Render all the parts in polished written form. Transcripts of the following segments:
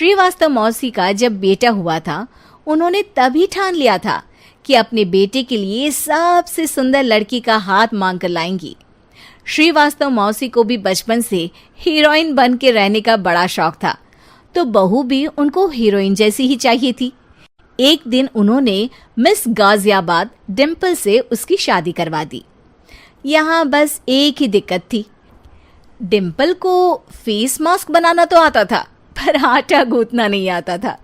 श्रीवास्तव मौसी का जब बेटा हुआ था, उन्होंने तभी ठान लिया था कि अपने बेटे के लिए सबसे सुंदर लड़की का हाथ मांग कर लाएंगी। श्रीवास्तव मौसी को भी बचपन से हीरोइन बन के रहने का बड़ा शौक था, तो बहू भी उनको हीरोइन जैसी ही चाहिए थी। एक दिन उन्होंने मिस गाजियाबाद डिम्पल से उसकी शादी करवा दी। यहाँ बस एक ही दिक्कत थी, डिम्पल को फेस मास्क बनाना तो आता था, पर आटा गूंथना नहीं आता था।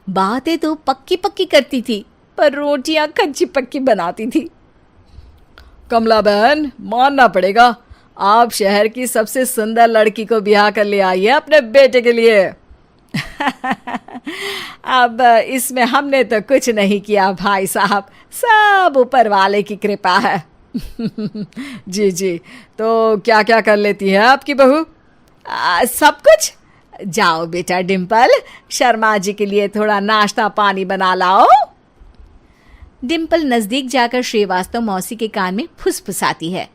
बातें तो पक्की पक्की करती थी, पर रोटियां कच्ची पक्की बनाती थी। कमला बहन, मानना पड़ेगा, आप शहर की सबसे सुंदर लड़की को ब्याह कर ले आई है अपने बेटे के लिए। अब इसमें हमने तो कुछ नहीं किया भाई साहब, सब ऊपर वाले की कृपा है। जी जी, तो क्या क्या कर लेती है आपकी बहू? सब कुछ। जाओ बेटा डिम्पल, शर्मा जी के लिए थोड़ा नाश्ता पानी बना लाओ। डिम्पल नजदीक जाकर श्रीवास्तव मौसी के कान में फुसफुसाती है।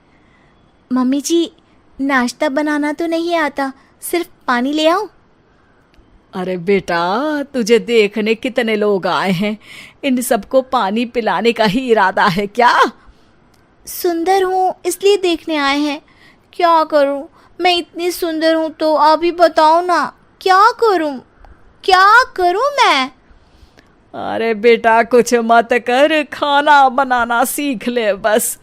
मम्मी जी, नाश्ता बनाना तो नहीं आता, सिर्फ पानी ले आओ। अरे बेटा, तुझे देखने कितने लोग आए हैं, इन सबको पानी पिलाने का ही इरादा है क्या? सुंदर हूँ इसलिए देखने आए हैं। क्या करूँ, मैं इतनी सुंदर हूँ तो आप ही बताओ ना, क्या करूँ मैं? अरे बेटा, कुछ मत कर, खाना बनाना सीख ले बस।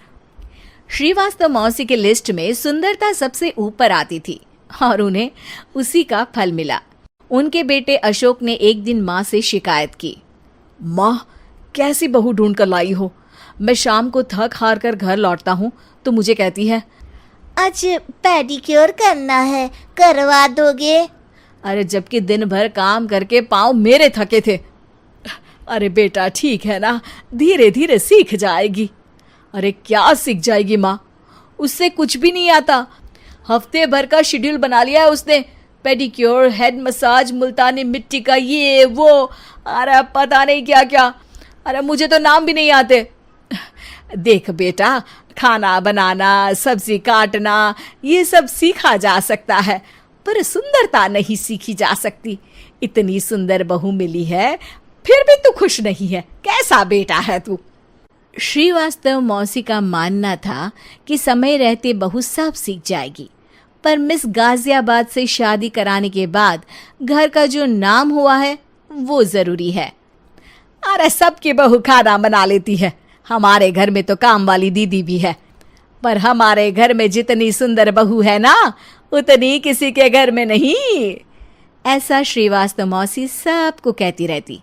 श्रीवास्तव मौसी के लिस्ट में सुंदरता सबसे ऊपर आती थी और उन्हें उसी का फल मिला। उनके बेटे अशोक ने एक दिन माँ से शिकायत की। माँ, कैसी बहू ढूंढ कर लाई हो? मैं शाम को थक हार कर घर लौटता हूँ तो मुझे कहती है, आज पेडिक्योर करना है, करवा दोगे? अरे जबकि दिन भर काम करके पाँव मेरे थके थे। अरे बेटा, ठीक है ना, धीरे धीरे सीख जाएगी। अरे क्या सीख जाएगी माँ, उससे कुछ भी नहीं आता। हफ्ते भर का शेड्यूल बना लिया है उसने, पेडिक्योर, हेड मसाज, मुल्तानी मिट्टी का ये वो, अरे पता नहीं क्या क्या। अरे मुझे तो नाम भी नहीं आते। देख बेटा, खाना बनाना, सब्जी काटना, ये सब सीखा जा सकता है, पर सुंदरता नहीं सीखी जा सकती। इतनी सुंदर बहू मिली है, फिर भी तू खुश नहीं है, कैसा बेटा है तू? श्रीवास्तव मौसी का मानना था कि समय रहते बहू सब सीख जाएगी, पर मिस गाजियाबाद से शादी कराने के बाद घर का जो नाम हुआ है वो जरूरी है। अरे सबकी बहू खाना बना लेती है, हमारे घर में तो काम वाली दीदी भी है, पर हमारे घर में जितनी सुंदर बहू है ना, उतनी किसी के घर में नहीं। ऐसा श्रीवास्तव मौसी सबको कहती रहती।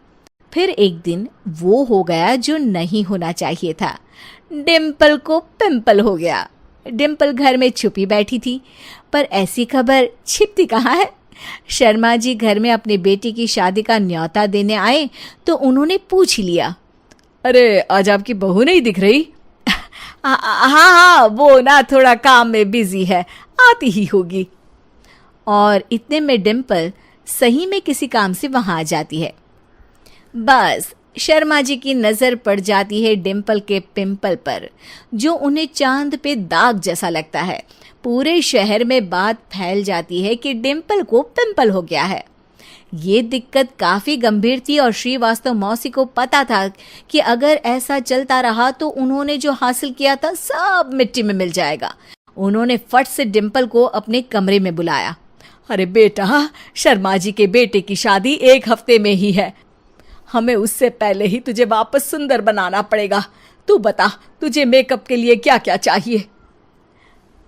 फिर एक दिन वो हो गया जो नहीं होना चाहिए था, डिम्पल को पिंपल हो गया। डिम्पल घर में छुपी बैठी थी, पर ऐसी खबर छिपती कहाँ है। शर्मा जी घर में अपने बेटी की शादी का न्योता देने आए तो उन्होंने पूछ लिया, अरे आज आपकी बहू नहीं दिख रही? हाँ, वो ना थोड़ा काम में बिजी है, आती ही होगी। और इतने में डिम्पल सही में किसी काम से वहां आ जाती है। बस शर्मा जी की नजर पड़ जाती है डिम्पल के पिंपल पर, जो उन्हें चांद पे दाग जैसा लगता है। पूरे शहर में बात फैल जाती है कि डिम्पल को पिंपल हो गया है। ये दिक्कत काफी गंभीर थी और श्रीवास्तव मौसी को पता था कि अगर ऐसा चलता रहा तो उन्होंने जो हासिल किया था सब मिट्टी में मिल जाएगा। उन्होंने फट से डिम्पल को अपने कमरे में बुलाया। अरे बेटा, शर्मा जी के बेटे की शादी 1 हफ्ते में ही है, हमें उससे पहले ही तुझे वापस सुंदर बनाना पड़ेगा। तू बता, तुझे मेकअप के लिए क्या क्या चाहिए?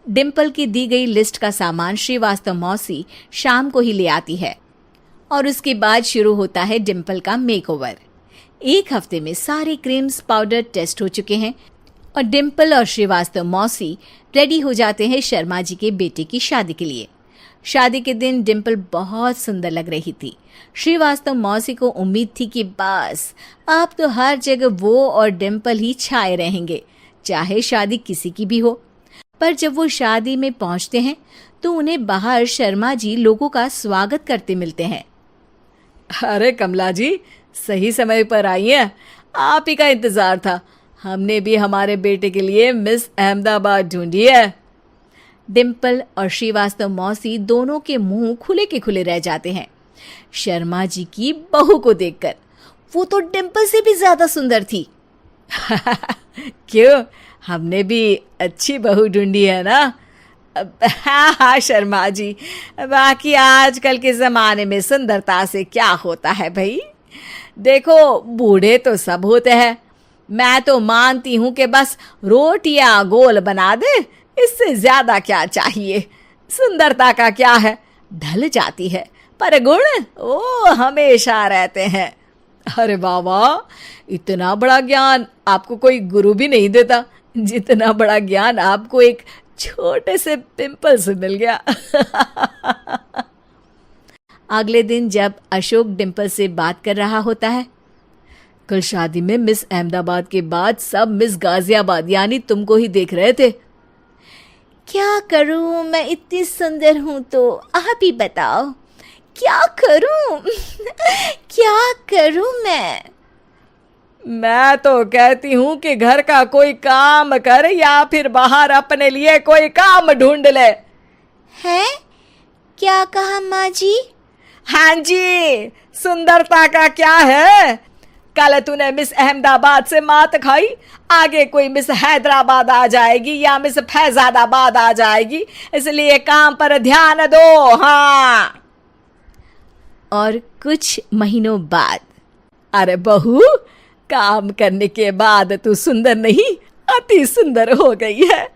डिम्पल की दी गई लिस्ट का सामान श्रीवास्तव मौसी शाम को ही ले आती है और उसके बाद शुरू होता है डिम्पल का मेकओवर। 1 हफ्ते में सारे क्रीम्स पाउडर टेस्ट हो चुके हैं और डिम्पल और श्रीवास्तव मौसी रेडी हो जाते हैं शर्मा जी के बेटे की शादी के लिए। शादी के दिन डिम्पल बहुत सुंदर लग रही थी। श्रीवास्तव मौसी को उम्मीद थी कि बस अब तो हर जगह वो और डिम्पल ही छाए रहेंगे, चाहे शादी किसी की भी हो। पर जब वो शादी में पहुंचते हैं तो उन्हें बाहर शर्मा जी लोगों का स्वागत करते मिलते हैं। अरे कमला जी, सही समय पर आई हैं, आप ही का इंतजार था। हमने भी हमारे बेटे के लिए मिस अहमदाबाद ढूंढी है। डिम्पल और श्रीवास्तव मौसी दोनों के मुंह खुले के खुले रह जाते हैं। शर्मा जी की बहू को देखकर। वो तो डिम्पल से भी ज्यादा सुंदर थी। क्यों, हमने भी अच्छी बहू ढूंढी है ना? हाँ हाँ शर्मा जी, बाकी आजकल के ज़माने में सुंदरता से क्या होता है भाई। देखो, बूढ़े तो सब होते हैं। मैं तो मानती हूँ कि बस रोटियां गोल बना दे, इससे ज्यादा क्या चाहिए। सुंदरता का क्या है, ढल जाती है, पर गुण वो हमेशा रहते हैं। अरे बाबा, इतना बड़ा ज्ञान आपको कोई गुरु भी नहीं देता जितना बड़ा ज्ञान आपको एक छोटे से पिंपल से मिल गया। अगले दिन जब अशोक डिम्पल से बात कर रहा होता है, कल शादी में मिस अहमदाबाद के बाद सब मिस गाजियाबाद यानी तुमको ही देख रहे थे। क्या करूं, मैं इतनी सुंदर हूं तो आप ही बताओ क्या करूं। क्या करूं मैं तो कहती हूं कि घर का कोई काम कर या फिर बाहर अपने लिए कोई काम ढूंढ ले। है? क्या कहा माँ जी? हाँ जी, सुंदरता का क्या है? कल तूने मिस अहमदाबाद से मात खाई, आगे कोई मिस हैदराबाद आ जाएगी या मिस फैजादाबाद आ जाएगी, इसलिए काम पर ध्यान दो। हाँ। और कुछ महीनों बाद, अरे बहू, काम करने के बाद तू सुंदर नहीं, अति सुंदर हो गई है।